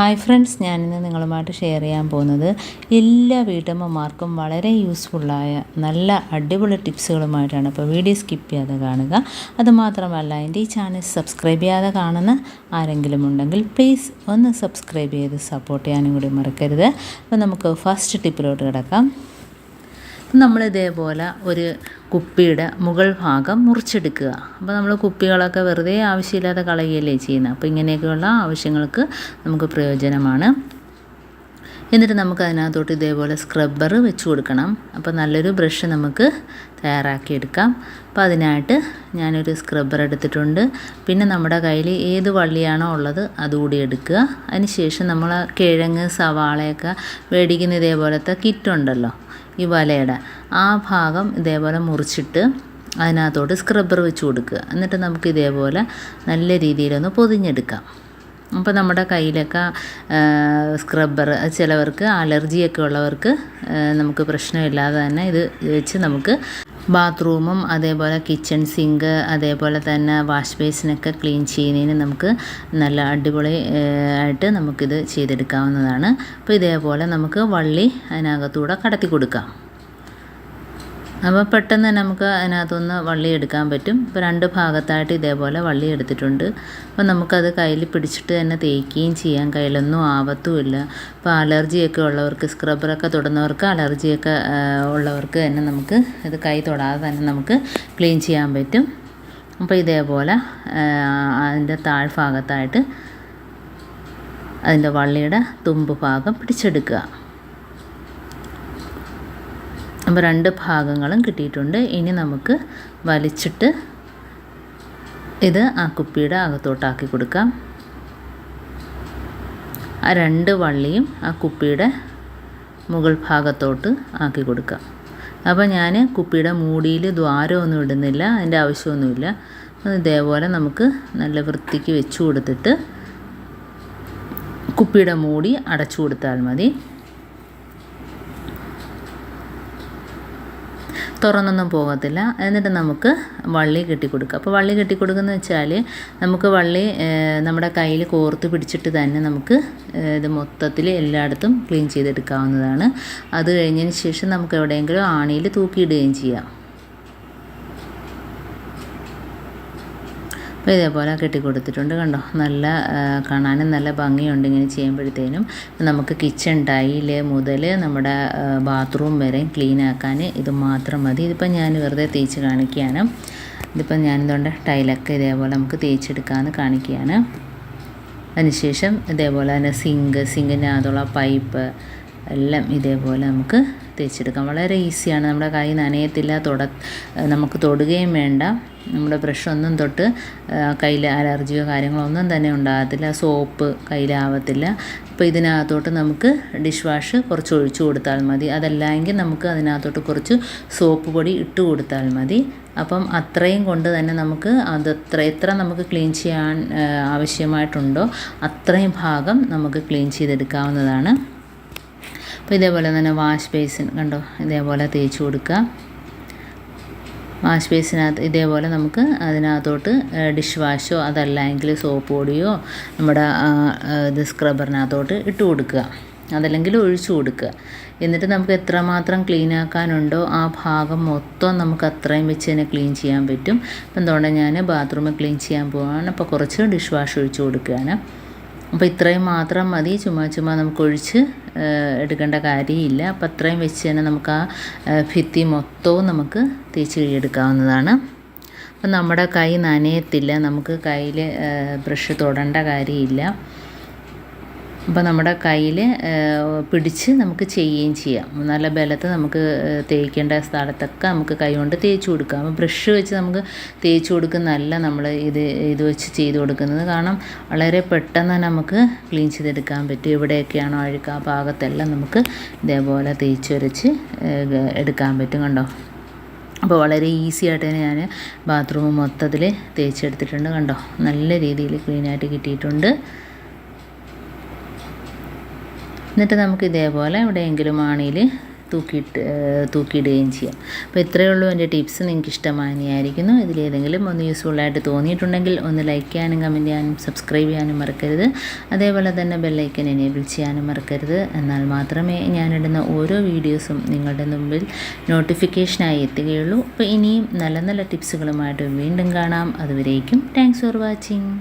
Hi friends, ഞാനിന്ന് നിങ്ങളുമായിട്ട് share ചെയ്യാൻ പോകുന്നത് എല്ലാ വീട്ടമ്മമാർക്കും വളരെ യൂസ്ഫുള്ളായ നല്ല അടിപൊളി ടിപ്സുകളുമായിട്ടാണ്. അപ്പോൾ വീഡിയോ സ്കിപ്പ് ചെയ്യാതെ കാണുക. അതുമാത്രമല്ല, എൻ്റെ ഈ ചാനൽ സബ്സ്ക്രൈബ് ചെയ്യാതെ കാണുന്ന ആരെങ്കിലും ഉണ്ടെങ്കിൽ പ്ലീസ് ഒന്ന് സബ്സ്ക്രൈബ് ചെയ്ത് സപ്പോർട്ട് ചെയ്യാനും കൂടി മറക്കരുത്. അപ്പോൾ നമുക്ക് ഫസ്റ്റ് ടിപ്പിലോട്ട് കിടക്കാം. നമ്മൾ ഇതേപോലെ ഒരു കുപ്പിയുടെ മുകൾ ഭാഗം മുറിച്ചെടുക്കുക. അപ്പോൾ നമ്മൾ കുപ്പികളൊക്കെ വെറുതെ ആവശ്യമില്ലാതെ കളയുകയല്ലേ ചെയ്യുന്നത്. അപ്പോൾ ഇങ്ങനെയൊക്കെയുള്ള ആവശ്യങ്ങൾക്ക് നമുക്ക് പ്രയോജനമാണ്. എന്നിട്ട് നമുക്ക് അതിനകത്തോട്ട് ഇതേപോലെ സ്ക്രബ്ബർ വെച്ച് കൊടുക്കണം. അപ്പോൾ നല്ലൊരു ബ്രഷ് നമുക്ക് തയ്യാറാക്കിയെടുക്കാം. അപ്പോൾ അതിനായിട്ട് ഞാനൊരു സ്ക്രബ്ബർ എടുത്തിട്ടുണ്ട്. പിന്നെ നമ്മുടെ കയ്യിൽ ഏത് വള്ളിയാണോ ഉള്ളത് അതുകൂടി എടുക്കുക. അതിനുശേഷം നമ്മൾ കിഴങ്ങ്, സവാളയൊക്കെ മേടിക്കുന്ന ഇതേപോലത്തെ കിറ്റുണ്ടല്ലോ, ഈ വലയുടെ ആ ഭാഗം ഇതേപോലെ മുറിച്ചിട്ട് അതിനകത്തോട്ട് സ്ക്രബ്ബർ വെച്ച് കൊടുക്കുക. എന്നിട്ട് നമുക്ക് ഇതേപോലെ നല്ല രീതിയിലൊന്ന് പൊതിഞ്ഞെടുക്കാം. അപ്പോൾ നമ്മുടെ കയ്യിലൊക്കെ സ്ക്രബ്ബർ, ചിലവർക്ക് അലർജിയൊക്കെ ഉള്ളവർക്ക് നമുക്ക് പ്രശ്നമില്ലാതെ തന്നെ ഇത് വെച്ച് നമുക്ക് ബാത്റൂമും അതേപോലെ കിച്ചൺ സിങ്ക്, അതേപോലെ തന്നെ വാഷ് ബേസിനൊക്കെ ക്ലീൻ ചെയ്യുന്നതിന് നമുക്ക് നല്ല അടിപൊളി ആയിട്ട് നമുക്കിത് ചെയ്തെടുക്കാവുന്നതാണ്. അപ്പോൾ ഇതേപോലെ നമുക്ക് വള്ളി അതിനകത്തൂടെ കടത്തി കൊടുക്കാം. അപ്പോൾ പെട്ടെന്ന് തന്നെ നമുക്ക് അതിനകത്തുനിന്ന് വള്ളി എടുക്കാൻ പറ്റും. ഇപ്പോൾ രണ്ട് ഭാഗത്തായിട്ട് ഇതേപോലെ വള്ളി എടുത്തിട്ടുണ്ട്. അപ്പോൾ നമുക്കത് കയ്യിൽ പിടിച്ചിട്ട് തന്നെ തേക്കുകയും ചെയ്യാം. കയ്യിലൊന്നും ആവത്തുമില്ല. ഇപ്പോൾ അലർജിയൊക്കെ ഉള്ളവർക്ക്, സ്ക്രബ്ബറൊക്കെ തൊടുന്നവർക്ക്, അലർജിയൊക്കെ ഉള്ളവർക്ക് തന്നെ നമുക്ക് ഇത് കൈ തൊടാതെ തന്നെ നമുക്ക് ക്ലീൻ ചെയ്യാൻ പറ്റും. അപ്പോൾ ഇതേപോലെ അതിൻ്റെ താഴ്ഭാഗത്തായിട്ട് അതിൻ്റെ വള്ളിയുടെ തുമ്പ് ഭാഗം പിടിച്ചെടുക്കുക. അപ്പോൾ രണ്ട് ഭാഗങ്ങളും കിട്ടിയിട്ടുണ്ട്. ഇനി നമുക്ക് വലിച്ചിട്ട് ഇത് ആ കുപ്പിയുടെ അകത്തോട്ടാക്കി കൊടുക്കാം. ആ രണ്ട് വള്ളിയും ആ കുപ്പിയുടെ മുകൾ ഭാഗത്തോട്ട് ആക്കി കൊടുക്കാം. അപ്പോൾ ഞാൻ കുപ്പിയുടെ മൂടിയിൽ ദ്വാരമൊന്നും ഇടുന്നില്ല, അതിൻ്റെ ആവശ്യമൊന്നുമില്ല. ഇതേപോലെ നമുക്ക് നല്ല വൃത്തിക്ക് വെച്ച് കൊടുത്തിട്ട് കുപ്പിയുടെ മൂടി അടച്ചു കൊടുത്താൽ മതി. തുറന്നൊന്നും പോകത്തില്ല. എന്നിട്ട് നമുക്ക് വള്ളി കെട്ടിക്കൊടുക്കുക. അപ്പോൾ വള്ളി കെട്ടിക്കൊടുക്കുന്നത് വെച്ചാൽ നമുക്ക് വള്ളി നമ്മുടെ കയ്യിൽ കോർത്ത് പിടിച്ചിട്ട് തന്നെ നമുക്ക് ഇത് മൊത്തത്തിൽ എല്ലായിടത്തും ക്ലീൻ ചെയ്തെടുക്കാവുന്നതാണ്. അത് കഴിഞ്ഞതിന് ശേഷം നമുക്ക് എവിടെയെങ്കിലും ആണിയിൽ തൂക്കിയിടുകയും ചെയ്യാം. അപ്പോൾ ഇതേപോലെ കെട്ടിക്കൊടുത്തിട്ടുണ്ട്. കണ്ടോ, നല്ല കാണാനും നല്ല ഭംഗിയുണ്ട് ഇങ്ങനെ ചെയ്യുമ്പോഴത്തേനും. നമുക്ക് കിച്ചൺ ടൈല് മുതൽ നമ്മുടെ ബാത്റൂം വരെ ക്ലീൻ ആക്കാൻ ഇത് മാത്രം മതി. ഇതിപ്പോൾ ഞാൻ വെറുതെ തേച്ച് കാണിക്കുകയാണ്. ഇതിപ്പോൾ ഞാനിതുകൊണ്ട് ടൈലൊക്കെ ഇതേപോലെ നമുക്ക് തേച്ചെടുക്കാമെന്ന് കാണിക്കുകയാണ്. അതിനുശേഷം ഇതേപോലെ തന്നെ സിങ്കിനകത്തുള്ള പൈപ്പ് എല്ലാം ഇതേപോലെ നമുക്ക് തേച്ചെടുക്കാം. വളരെ ഈസിയാണ്. നമ്മുടെ കൈ നനയത്തില്ല, നമുക്ക് തൊടുകയും വേണ്ട. നമ്മുടെ ബ്രഷൊന്നും തൊട്ട് കയ്യിൽ അലർജിയോ കാര്യങ്ങളോ ഒന്നും തന്നെ ഉണ്ടാകത്തില്ല. സോപ്പ് കയ്യിലാവത്തില്ല. അപ്പോൾ ഇതിനകത്തോട്ട് നമുക്ക് ഡിഷ് വാഷ് കുറച്ച് ഒഴിച്ചു കൊടുത്താൽ മതി. അതല്ലെങ്കിൽ നമുക്ക് അതിനകത്തോട്ട് കുറച്ച് സോപ്പ് പൊടി ഇട്ട് കൊടുത്താൽ മതി. അപ്പം അത്രയും കൊണ്ട് തന്നെ നമുക്ക് എത്ര നമുക്ക് ക്ലീൻ ചെയ്യാൻ ആവശ്യമായിട്ടുണ്ടോ അത്രയും ഭാഗം നമുക്ക് ക്ലീൻ ചെയ്തെടുക്കാവുന്നതാണ്. അപ്പോൾ ഇതേപോലെ തന്നെ വാഷ് ബേസിൻ കണ്ടോ, ഇതേപോലെ തേച്ച് കൊടുക്കുക. വാഷ് ബേസിനകത്ത് ഇതേപോലെ നമുക്ക് അതിനകത്തോട്ട് ഡിഷ് വാഷോ അതല്ലെങ്കിൽ സോപ്പ് പൊടിയോ നമ്മുടെ ഇത് സ്ക്രബ്ബറിനകത്തോട്ട് ഇട്ട് കൊടുക്കുക, അതല്ലെങ്കിൽ ഒഴിച്ചു കൊടുക്കുക. എന്നിട്ട് നമുക്ക് എത്രമാത്രം ക്ലീൻ ആക്കാനുണ്ടോ ആ ഭാഗം മൊത്തം നമുക്ക് അത്രയും വെച്ച് തന്നെ ക്ലീൻ ചെയ്യാൻ പറ്റും. അപ്പം എന്തുകൊണ്ടാണ് ഞാൻ ബാത്റൂമിൽ ക്ലീൻ ചെയ്യാൻ പോവുകയാണ്. അപ്പോൾ കുറച്ച് ഡിഷ് വാഷ് ഒഴിച്ചു കൊടുക്കുകയാണ്. അപ്പോൾ ഇത്രയും മാത്രം മതി. ചുമ്മാ നമുക്ക് ഒഴിച്ച് എടുക്കേണ്ട കാര്യമില്ല. അപ്പോൾ അത്രയും വെച്ച് തന്നെ നമുക്ക് ആ ഭിത്തി മൊത്തവും നമുക്ക് തേച്ച് കഴുകിയെടുക്കാവുന്നതാണ്. അപ്പം നമ്മുടെ കൈ നനയത്തില്ല, നമുക്ക് കയ്യിൽ ബ്രഷ് തൊടേണ്ട കാര്യമില്ല. അപ്പോൾ നമ്മുടെ കയ്യിൽ പിടിച്ച് നമുക്ക് ചെയ്യുകയും ചെയ്യാം. നല്ല ബലത്ത് നമുക്ക് തേക്കേണ്ട സ്ഥലത്തൊക്കെ നമുക്ക് കൈ കൊണ്ട് തേച്ച് കൊടുക്കാം. അപ്പോൾ ബ്രഷ് വെച്ച് നമുക്ക് തേച്ച് കൊടുക്കുന്നതല്ല നമ്മൾ ഇത് വെച്ച് ചെയ്ത് കൊടുക്കുന്നത്. കാരണം വളരെ പെട്ടെന്ന് നമുക്ക് ക്ലീൻ ചെയ്തെടുക്കാൻ പറ്റും. എവിടെയൊക്കെയാണോ അഴുക്ക് ആ ഭാഗത്തെല്ലാം നമുക്ക് ഇതേപോലെ തേച്ചൊരച്ച് എടുക്കാൻ പറ്റും. കണ്ടോ, അപ്പോൾ വളരെ ഈസി ആയിട്ട് തന്നെ ഞാൻ ബാത്റൂം മൊത്തത്തിൽ തേച്ചെടുത്തിട്ടുണ്ട്. കണ്ടോ, നല്ല രീതിയിൽ ക്ലീനായിട്ട് കിട്ടിയിട്ടുണ്ട്. എന്നിട്ട് നമുക്ക് ഇതേപോലെ എവിടെയെങ്കിലും ആണിയിൽ തൂക്കിയിടുകയും ചെയ്യാം. അപ്പോൾ ഇത്രയേ ഉള്ളൂ എൻ്റെ ടിപ്സ്. നിങ്ങൾക്ക് ഇഷ്ടമായിരിക്കുന്നു. ഇതിലേതെങ്കിലും ഒന്ന് യൂസ്ഫുള്ളായിട്ട് തോന്നിയിട്ടുണ്ടെങ്കിൽ ഒന്ന് ലൈക്ക് ചെയ്യാനും കമൻറ്റ് ചെയ്യാനും സബ്സ്ക്രൈബ് ചെയ്യാനും മറക്കരുത്. അതേപോലെ തന്നെ ബെല്ലൈക്കൻ എനേബിൾ ചെയ്യാനും മറക്കരുത്. എന്നാൽ മാത്രമേ ഞാനിടുന്ന ഓരോ വീഡിയോസും നിങ്ങളുടെ മുമ്പിൽ നോട്ടിഫിക്കേഷനായി എത്തുകയുള്ളൂ. അപ്പോൾ ഇനിയും നല്ല നല്ല ടിപ്സുകളുമായിട്ട് വീണ്ടും കാണാം. അതുവരേക്കും താങ്ക്സ് ഫോർ വാച്ചിങ്.